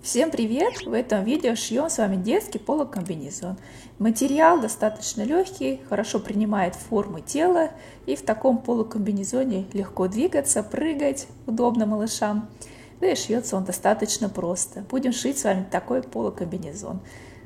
Всем привет! В этом видео шьем с вами детский полукомбинезон. Материал достаточно легкий, хорошо принимает формы тела, и в таком полукомбинезоне легко двигаться, прыгать, удобно малышам. Да и шьется он достаточно просто. Будем шить с вами такой полукомбинезон.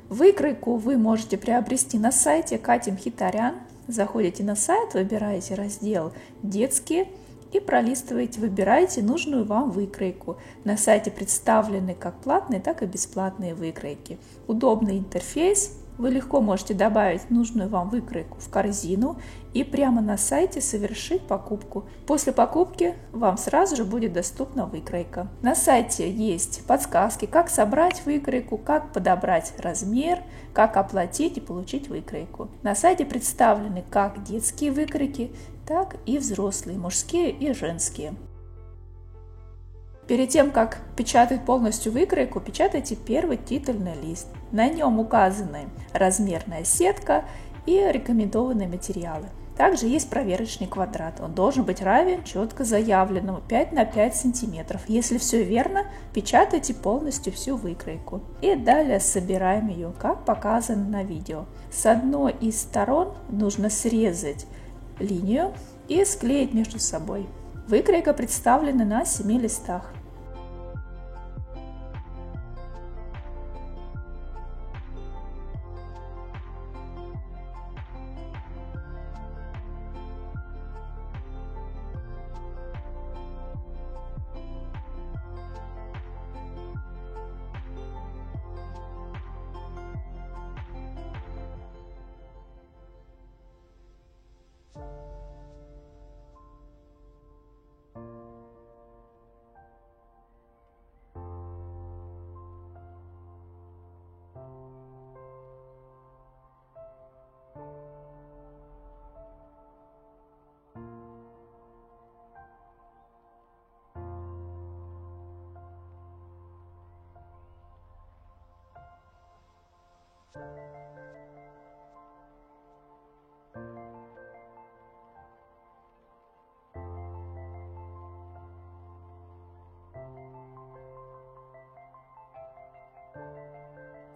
Выкройку вы можете приобрести на сайте Катим Хитарян. Заходите на сайт, выбираете раздел «Детские» и пролистываете, выбираете нужную вам выкройку. На сайте представлены как платные, так и бесплатные выкройки. Удобный интерфейс. Вы легко можете добавить нужную вам выкройку в корзину и прямо на сайте совершить покупку. После покупки вам сразу же будет доступна выкройка. На сайте есть подсказки, как собрать выкройку, как подобрать размер, как оплатить и получить выкройку. На сайте представлены как детские выкройки, так и взрослые, мужские и женские. Перед тем, как печатать полностью выкройку, печатайте первый титульный лист. На нем указаны размерная сетка и рекомендованные материалы. Также есть проверочный квадрат. Он должен быть равен четко заявленному 5 на 5 сантиметров. Если все верно, печатайте полностью всю выкройку. И далее собираем ее, как показано на видео. С одной из сторон нужно срезать линию и склеить между собой. Выкройка представлена на 7 листах.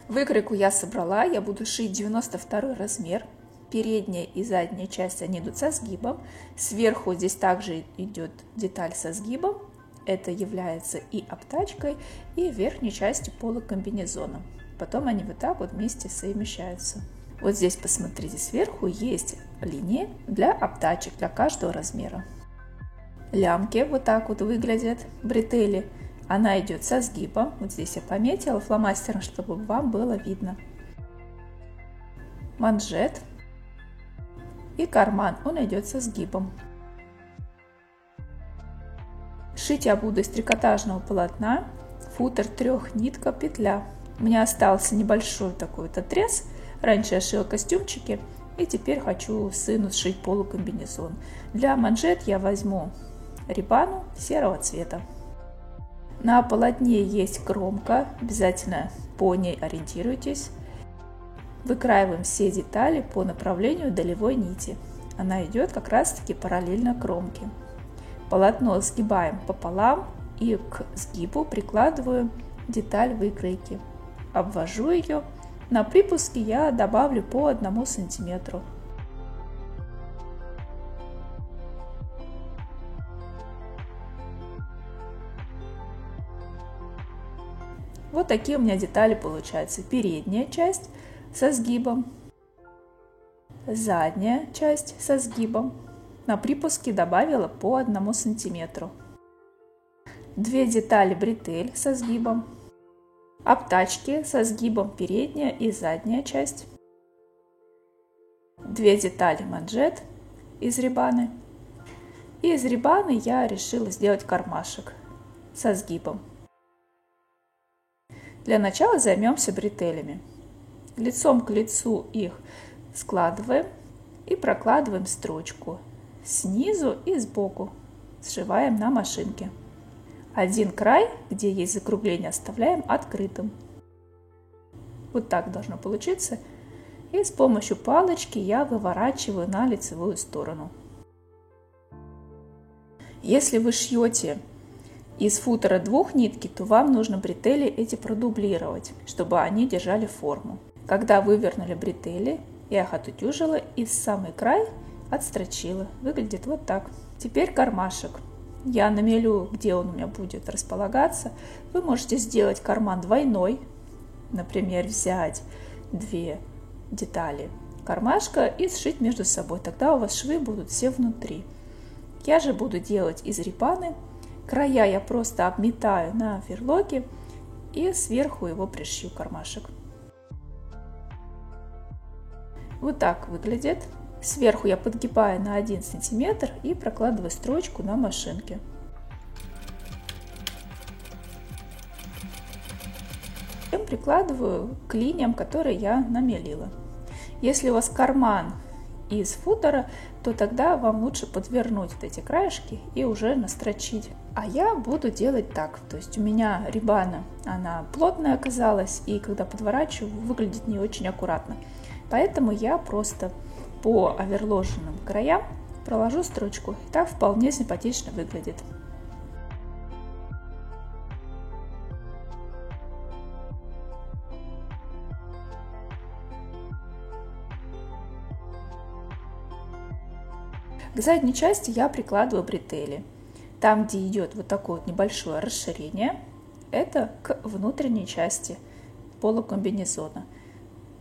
Выкройку я собрала, я буду шить 92 размер. Передняя и задняя часть они идут со сгибом. Сверху здесь также идет деталь со сгибом. Это является и обтачкой, и верхней частью полукомбинезона. Потом они вот так вот вместе совмещаются. Вот здесь, посмотрите, сверху есть линии для обтачек, для каждого размера. Лямки вот так вот выглядят, бретели. Она идет со сгибом. Вот здесь я пометила фломастером, чтобы вам было видно. Манжет и карман, он идет со сгибом. Шить я буду из трикотажного полотна, футер 3-нитка, петля. У меня остался небольшой такой вот отрез. Раньше я шила костюмчики, и теперь хочу сыну сшить полукомбинезон. Для манжет я возьму рибану серого цвета. На полотне есть кромка, обязательно по ней ориентируйтесь. Выкраиваем все детали по направлению долевой нити. Она идет как раз таки параллельно кромке. Полотно сгибаем пополам и к сгибу прикладываю деталь выкройки. Обвожу ее. На припуске я добавлю по 1 сантиметру. Вот такие у меня детали получаются. Передняя часть со сгибом, задняя часть со сгибом. На припуске добавила по 1 сантиметру. 2 детали бретель со сгибом. Обтачки со сгибом передняя и задняя часть. 2 детали манжет из рибаны. И из рибаны я решила сделать кармашек со сгибом. Для начала займемся бретелями. Лицом к лицу их складываем и прокладываем строчку. Снизу и сбоку сшиваем на машинке. Один край, где есть закругление, оставляем открытым. Вот так должно получиться. И с помощью палочки я выворачиваю на лицевую сторону. Если вы шьете из футера двух нитки, то вам нужно бретели эти продублировать, чтобы они держали форму. Когда вывернули бретели, я их отутюжила и самый край отстрочила. Выглядит вот так. Теперь кармашек. Я намелю, где он у меня будет располагаться. Вы можете сделать карман двойной. Например, взять 2 детали кармашка и сшить между собой. Тогда у вас швы будут все внутри. Я же буду делать из репаны. Края я просто обметаю на ферлоге и сверху его пришью кармашек. Вот так выглядит. Сверху я подгибаю на 1 сантиметр и прокладываю строчку на машинке. Прикладываю к линиям, которые я намелила. Если у вас карман из футера, то тогда вам лучше подвернуть вот эти краешки и уже настрочить. А я буду делать так. То есть у меня рибана, она плотная оказалась, и когда подворачиваю, выглядит не очень аккуратно. Поэтому я просто по оверложенным краям проложу строчку. И так вполне симпатично выглядит. К задней части я прикладываю бретели. Там, где идет вот такое вот небольшое расширение, это к внутренней части полукомбинезона.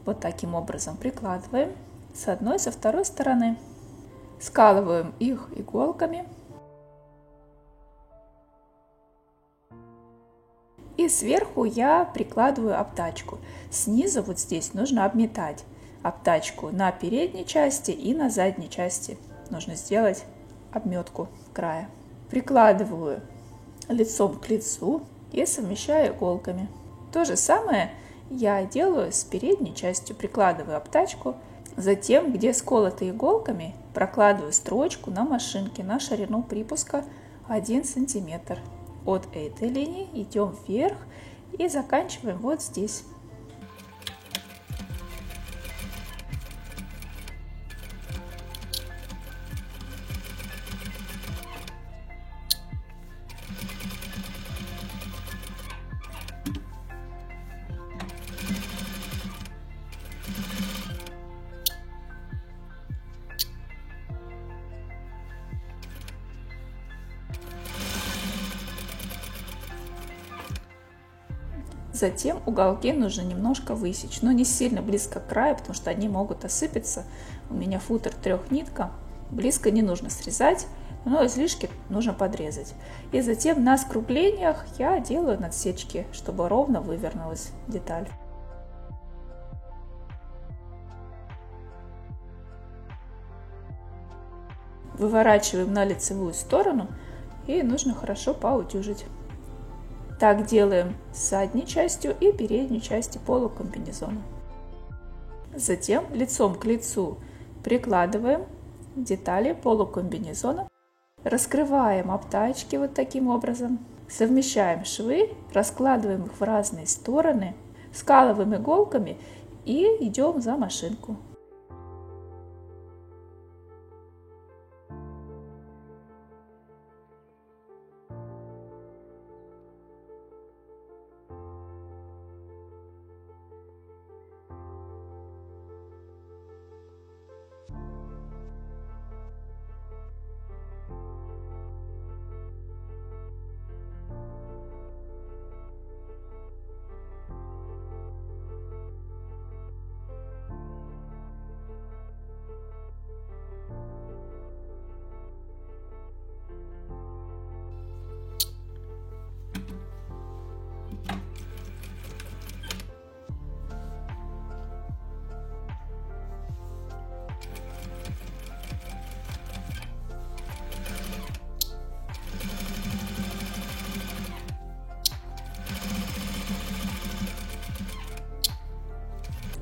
Вот таким образом прикладываем с одной, со второй стороны, скалываем их иголками и сверху я прикладываю обтачку. Снизу вот здесь нужно обметать обтачку на передней части и на задней части. Нужно сделать обметку края. Прикладываю лицом к лицу и совмещаю иголками. То же самое я делаю с передней частью. Прикладываю обтачку, затем, где сколото иголками, прокладываю строчку на машинке на ширину припуска 1 сантиметр. От этой линии идем вверх и заканчиваем вот здесь. Затем уголки нужно немножко высечь, но не сильно близко к краю, потому что они могут осыпаться. У меня футер 3-нитка, близко не нужно срезать, но излишки нужно подрезать. И затем на скруглениях я делаю надсечки, чтобы ровно вывернулась деталь. Выворачиваем на лицевую сторону и нужно хорошо поутюжить. Так делаем с задней частью и передней частью полукомбинезона. Затем лицом к лицу прикладываем детали полукомбинезона, раскрываем обтачки вот таким образом, совмещаем швы, раскладываем их в разные стороны, скалываем иголками и идем за машинку.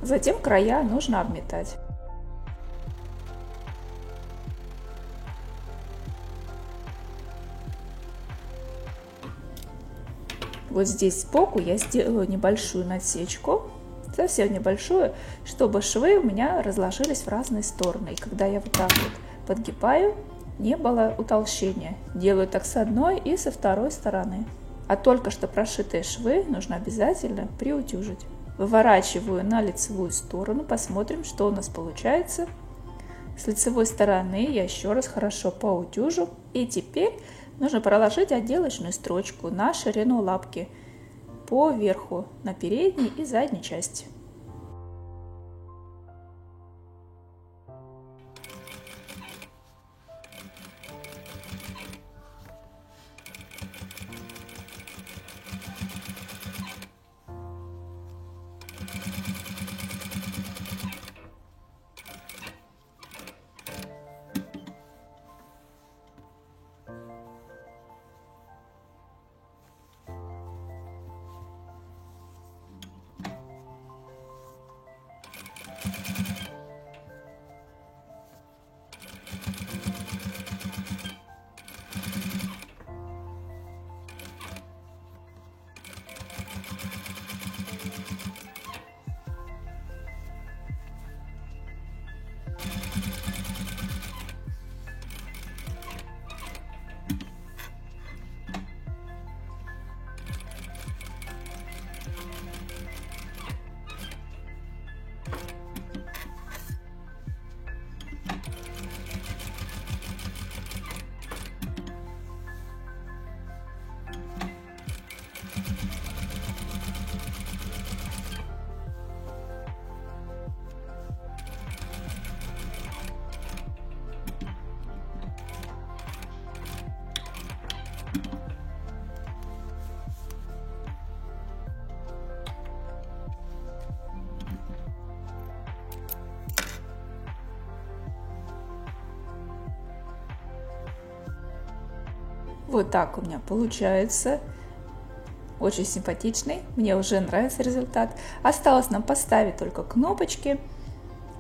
Затем края нужно обметать. Вот здесь сбоку я сделаю небольшую надсечку, совсем небольшую, чтобы швы у меня разложились в разные стороны. И когда я вот так вот подгибаю, не было утолщения. Делаю так с одной и со второй стороны. А только что прошитые швы нужно обязательно приутюжить. Выворачиваю на лицевую сторону, посмотрим, что у нас получается. С лицевой стороны я еще раз хорошо поутюжу. И теперь нужно проложить отделочную строчку на ширину лапки по верху, на передней и задней части. Вот так у меня получается. Очень симпатичный. Мне уже нравится результат. Осталось нам поставить только кнопочки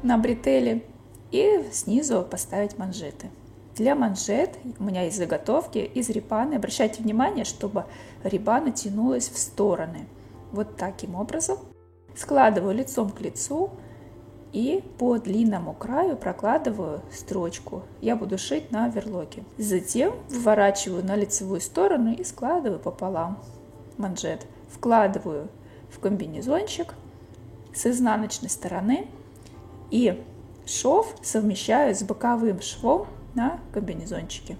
на бретели и снизу поставить манжеты. Для манжет у меня есть заготовки из рибаны. Обращайте внимание, чтобы рибана тянулась в стороны. Вот таким образом. Складываю лицом к лицу и по длинному краю прокладываю строчку. Я буду шить на оверлоке. Затем выворачиваю на лицевую сторону и складываю пополам манжет. Вкладываю в комбинезончик с изнаночной стороны и шов совмещаю с боковым швом на комбинезончике.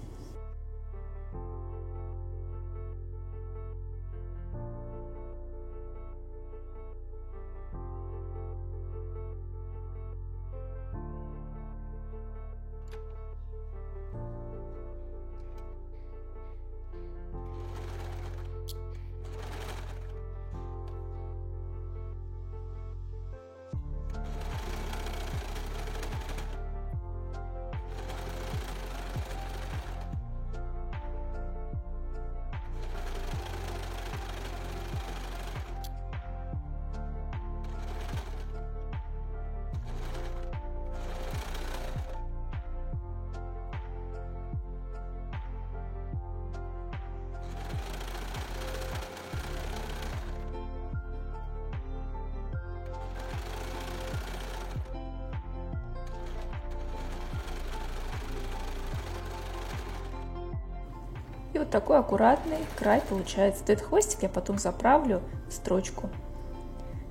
И вот такой аккуратный край получается. Этот хвостик я потом заправлю в строчку.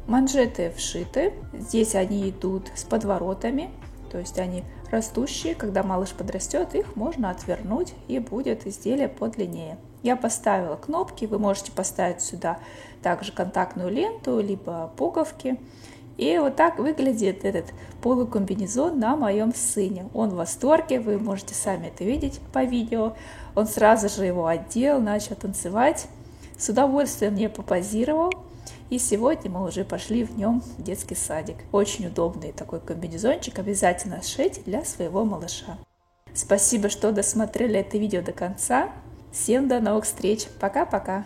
Манжеты вшиты. Здесь они идут с подворотами, то есть они растущие. Когда малыш подрастет, их можно отвернуть и будет изделие подлиннее. Я поставила кнопки. Вы можете поставить сюда также контактную ленту, либо пуговки. И вот так выглядит этот полукомбинезон на моем сыне. Он в восторге, вы можете сами это видеть по видео. Он сразу же его одел, начал танцевать. С удовольствием мне попозировал. И сегодня мы уже пошли в нем в детский садик. Очень удобный такой комбинезончик. Обязательно сшить для своего малыша. Спасибо, что досмотрели это видео до конца. Всем до новых встреч. Пока-пока.